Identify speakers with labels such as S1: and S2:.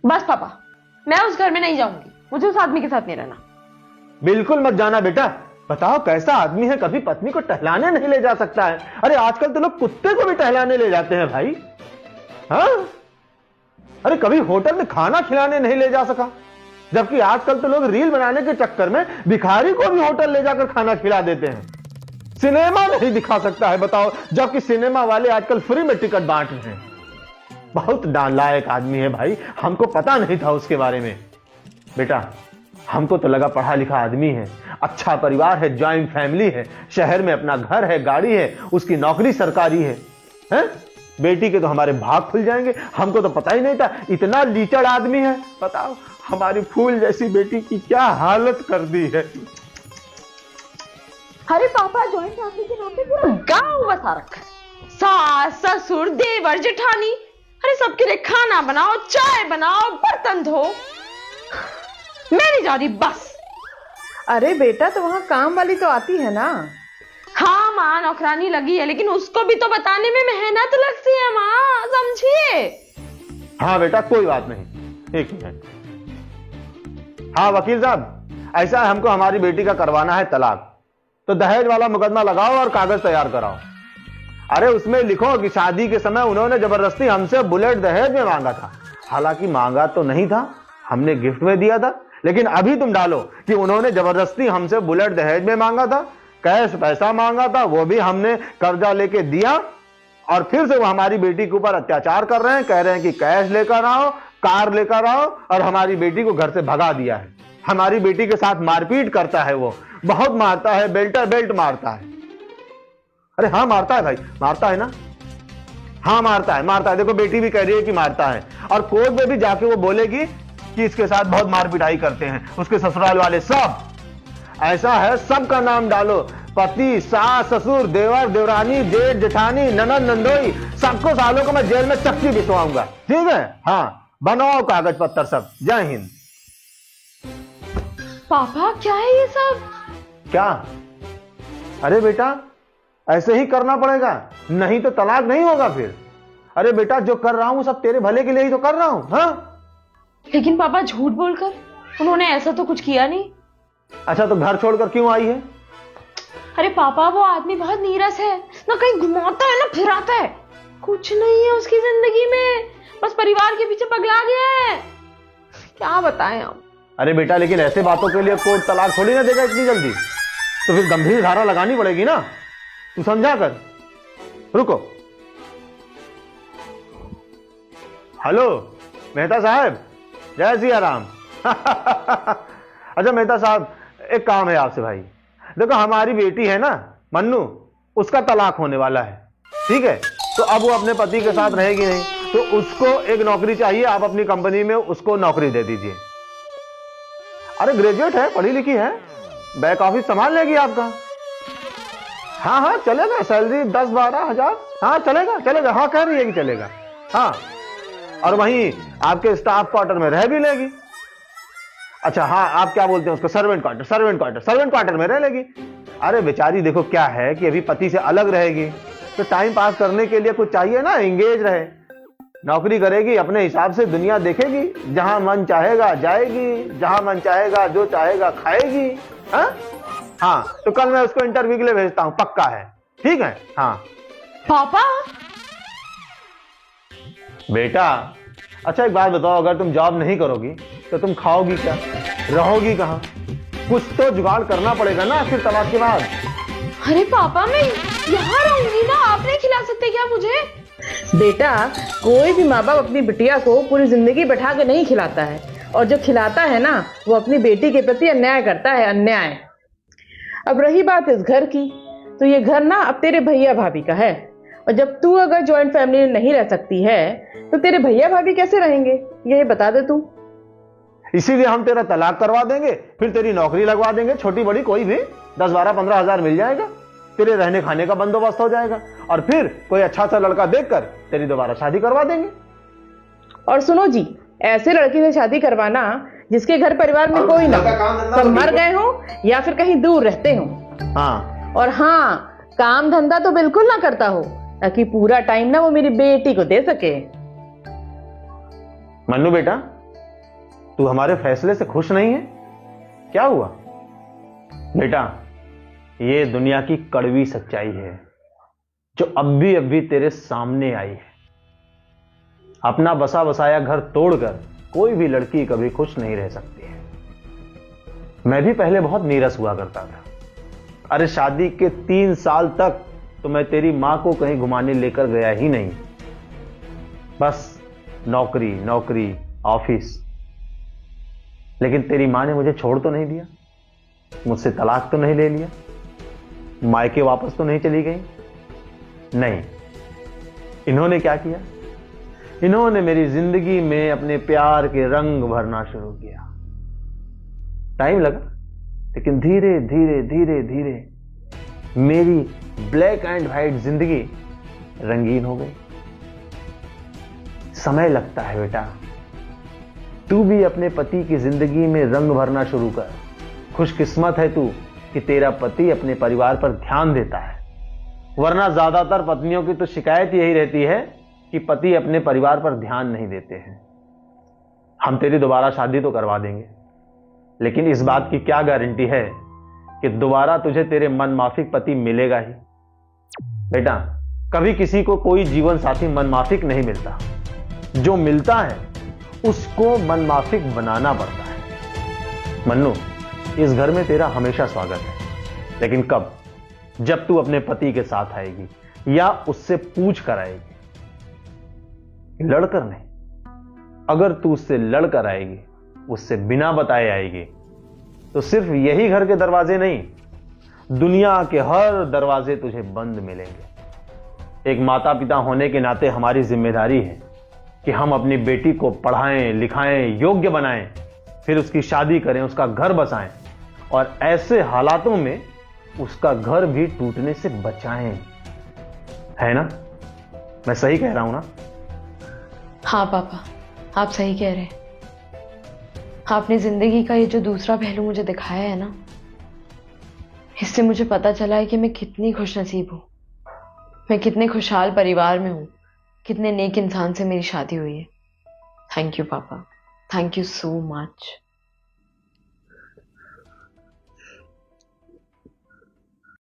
S1: बस पापा, मैं उस घर में नहीं जाऊंगी, मुझे उस आदमी के साथ नहीं रहना।
S2: बिल्कुल मत जाना बेटा। बताओ कैसा आदमी है, कभी पत्नी को टहलाने नहीं ले जा सकता है। अरे आजकल तो लोग कुत्ते को भी टहलाने ले जाते हैं भाई। हाँ, अरे कभी होटल में खाना खिलाने नहीं ले जा सका, जबकि आजकल तो लोग रील बनाने के चक्कर में भिखारी को भी होटल ले जाकर खाना खिला देते हैं। सिनेमा नहीं दिखा सकता है, बताओ, जबकि सिनेमा वाले आजकल फ्री में टिकट बांट रहे हैं। बहुत नालायक आदमी है भाई, हमको पता नहीं था उसके बारे में। बेटा हमको तो लगा पढ़ा लिखा आदमी है, अच्छा परिवार है, जॉइंट फैमिली है, शहर में अपना घर है, गाड़ी है, उसकी नौकरी सरकारी है, हैं? बेटी के तो हमारे भाग खुल जाएंगे। हमको तो पता ही नहीं था इतना लीचड़ आदमी है। बताओ हमारी फूल जैसी बेटी की क्या हालत कर दी है।
S1: अरे पापा, जॉइंट फैमिली के नाम पे पूरा गांव बसा रखा है। सास ससुर देवर जेठानी, अरे सबके लिए खाना बनाओ, चाय बनाओ, बर्तन धो। मैं नहीं जा रही बस।
S3: अरे बेटा, तो वहां काम वाली तो आती है ना।
S1: हाँ माँ, नौकरानी लगी है, लेकिन उसको भी तो बताने में मेहनत लगती है माँ, समझिए।
S2: हाँ बेटा कोई बात नहीं, एक मिनट। हाँ वकील साहब, ऐसा है, हमको हमारी बेटी का करवाना है तलाक, तो दहेज वाला मुकदमा लगाओ और कागज तैयार कराओ। अरे उसमें लिखो कि शादी के समय उन्होंने जबरदस्ती हमसे बुलेट दहेज में मांगा था। हालांकि मांगा तो नहीं था, हमने गिफ्ट में दिया था, लेकिन अभी तुम डालो कि उन्होंने जबरदस्ती हमसे बुलेट दहेज में मांगा था, कैश पैसा मांगा था, वो भी हमने कर्जा लेके दिया, और फिर से वो हमारी बेटी के ऊपर अत्याचार कर रहे हैं, कह रहे हैं कि कैश लेकर आओ, कार लेकर आओ, और हमारी बेटी को घर से भगा दिया है। हमारी बेटी के साथ मारपीट करता है, वो बहुत मारता है, बेल्ट मारता है। अरे हाँ मारता है भाई, मारता है ना, हाँ मारता है। देखो बेटी भी कह रही है कि मारता है, और कोर्ट में भी जाके वो बोलेगी कि इसके साथ बहुत मार पिटाई करते हैं उसके ससुराल वाले सब। ऐसा है, सबका नाम डालो, पति, सास, ससुर, देवर, देवरानी, जेठ, जेठानी, ननद, नंदोई, सबको सालों को मैं जेल में चक्की बिछवाऊंगा, ठीक है। हाँ बनाओ कागज पत्तर सब। जय हिंद।
S1: पापा क्या है ये सब?
S2: क्या? अरे बेटा ऐसे ही करना पड़ेगा, नहीं तो तलाक नहीं होगा फिर। अरे बेटा जो कर रहा हूं सब तेरे भले के लिए ही तो कर रहा हूं। हाँ
S1: लेकिन पापा झूठ बोलकर, उन्होंने ऐसा तो कुछ किया नहीं।
S2: अच्छा तो घर छोड़कर क्यों आई है?
S1: अरे पापा वो आदमी बहुत नीरस है ना, कहीं घुमाता है ना फिराता है, कुछ नहीं है उसकी जिंदगी में, बस परिवार के पीछे पगला गया है। क्या बताएं हम।
S2: अरे बेटा लेकिन ऐसे बातों के लिए कोर्ट तलाक थोड़ी ना देगा इतनी जल्दी, तो फिर गंभीर धारा लगानी पड़ेगी ना, तू समझा कर। रुको, हेलो मेहता साहब, जय सिया राम। अच्छा मेहता साहब एक काम है आपसे भाई। देखो हमारी बेटी है ना मन्नू, उसका तलाक होने वाला है, ठीक है। तो अब वो अपने पति के साथ रहेगी नहीं, तो उसको एक नौकरी चाहिए, आप अपनी कंपनी में उसको नौकरी दे दीजिए। अरे ग्रेजुएट है, पढ़ी लिखी है, बैक ऑफिस संभाल लेगी आपका। हाँ हाँ चलेगा, सैलरी 10-12 हजार, हाँ चलेगा, हाँ कह रही है कि चलेगा। हाँ और वहीं आपके स्टाफ क्वार्टर में रह भी लेगी। अच्छा हाँ आप क्या बोलते हैं उसको, सर्वेंट क्वार्टर में रह लेगी। अरे बेचारी देखो क्या है कि अभी पति से अलग रहेगी, तो टाइम पास करने के लिए कुछ चाहिए ना, एंगेज रहे। नौकरी करेगी, अपने हिसाब से दुनिया देखेगी, जहां मन चाहेगा जाएगी, जहां मन चाहेगा जो चाहेगा खाएगी। हाँ तो कल मैं उसको इंटरव्यू के लिए भेजता हूं, पक्का है, ठीक है। हाँ
S1: पापा।
S2: बेटा अच्छा एक बात बताओ, अगर तुम जॉब नहीं करोगी तो तुम खाओगी क्या, रहोगी कहां? कुछ तो जुगाड़ करना पड़ेगा ना फिर तलाक के बाद।
S1: अरे पापा मैं यहाँ रहूंगी ना, आप नहीं खिला सकते क्या मुझे?
S3: बेटा कोई भी माँ बाप अपनी बिटिया को पूरी जिंदगी बैठा के नहीं खिलाता है, और जो खिलाता है ना वो अपनी बेटी के प्रति अन्याय करता है, अन्याय। अब रही बात इस घर की, तो ये घर ना अब तेरे भैया भाभी का है, और जब तू अगर जॉइंट फैमिली में नहीं रह सकती है तो तेरे भैया भाभी कैसे रहेंगे, यही बता दे तू।
S2: इसीलिए हम तेरा तलाक करवा देंगे, फिर तेरी नौकरी लगवा देंगे, छोटी बड़ी कोई भी, 10-12-15 हजार मिल जाएगा, तेरे रहने खाने का बंदोबस्त हो जाएगा, और फिर कोई अच्छा सा लड़का देखकर तेरी दोबारा शादी करवा देंगे।
S3: और सुनो जी, ऐसे लड़की से शादी करवाना जिसके घर परिवार में कोई ना, सब मर गए हो या फिर कहीं दूर रहते हो।
S2: हाँ
S3: और हाँ, काम धंधा तो बिल्कुल ना करता हो, ताकि पूरा टाइम ना वो मेरी बेटी को दे सके।
S2: मन्नू बेटा तू हमारे फैसले से खुश नहीं है? क्या हुआ? बेटा, ये दुनिया की कड़वी सच्चाई है जो अभी अभी तेरे सामने आई है। अपना बसा बसाया घर तोड़कर कोई भी लड़की कभी खुश नहीं रह सकती है। मैं भी पहले बहुत नीरस हुआ करता था। अरे शादी के 3 साल तक तो मैं तेरी मां को कहीं घुमाने लेकर गया ही नहीं। बस नौकरी नौकरी, ऑफिस। लेकिन तेरी मां ने मुझे छोड़ तो नहीं दिया, मुझसे तलाक तो नहीं ले लिया, मायके वापस तो नहीं चली गई। नहीं, इन्होंने क्या किया? इन्होंने मेरी जिंदगी में अपने प्यार के रंग भरना शुरू किया। टाइम लगा, लेकिन धीरे धीरे धीरे धीरे मेरी ब्लैक एंड व्हाइट जिंदगी रंगीन हो गई। समय लगता है बेटा। तू भी अपने पति की जिंदगी में रंग भरना शुरू कर। खुशकिस्मत है तू कि तेरा पति अपने परिवार पर ध्यान देता है, वरना ज्यादातर पत्नियों की तो शिकायत यही रहती है कि पति अपने परिवार पर ध्यान नहीं देते हैं। हम तेरी दोबारा शादी तो करवा देंगे, लेकिन इस बात की क्या गारंटी है कि दोबारा तुझे तेरे मनमाफिक पति मिलेगा ही? बेटा, कभी किसी को कोई जीवन साथी मनमाफिक नहीं मिलता। जो मिलता है उसको मनमाफिक बनाना पड़ता है। मन्नू, इस घर में तेरा हमेशा स्वागत है, लेकिन कब? जब तू अपने पति के साथ आएगी या उससे पूछ कर आएगी, लड़कर नहीं। अगर तू उससे लड़कर आएगी, उससे बिना बताए आएगी, तो सिर्फ यही घर के दरवाजे नहीं, दुनिया के हर दरवाजे तुझे बंद मिलेंगे। एक माता पिता होने के नाते हमारी जिम्मेदारी है कि हम अपनी बेटी को पढ़ाएं, लिखाएं, योग्य बनाएं, फिर उसकी शादी करें, उसका घर बसाएं और ऐसे हालातों में उसका घर भी टूटने से बचाएं। है ना? मैं सही कह रहा हूं ना?
S1: हाँ पापा, आप सही कह रहे हैं। आपने जिंदगी का ये जो दूसरा पहलू मुझे दिखाया है ना, इससे मुझे पता चला है कि मैं कितनी खुशनसीब हूं, मैं कितने खुशहाल परिवार में हूं, कितने नेक इंसान से मेरी शादी हुई है। थैंक यू पापा, थैंक यू सो मच।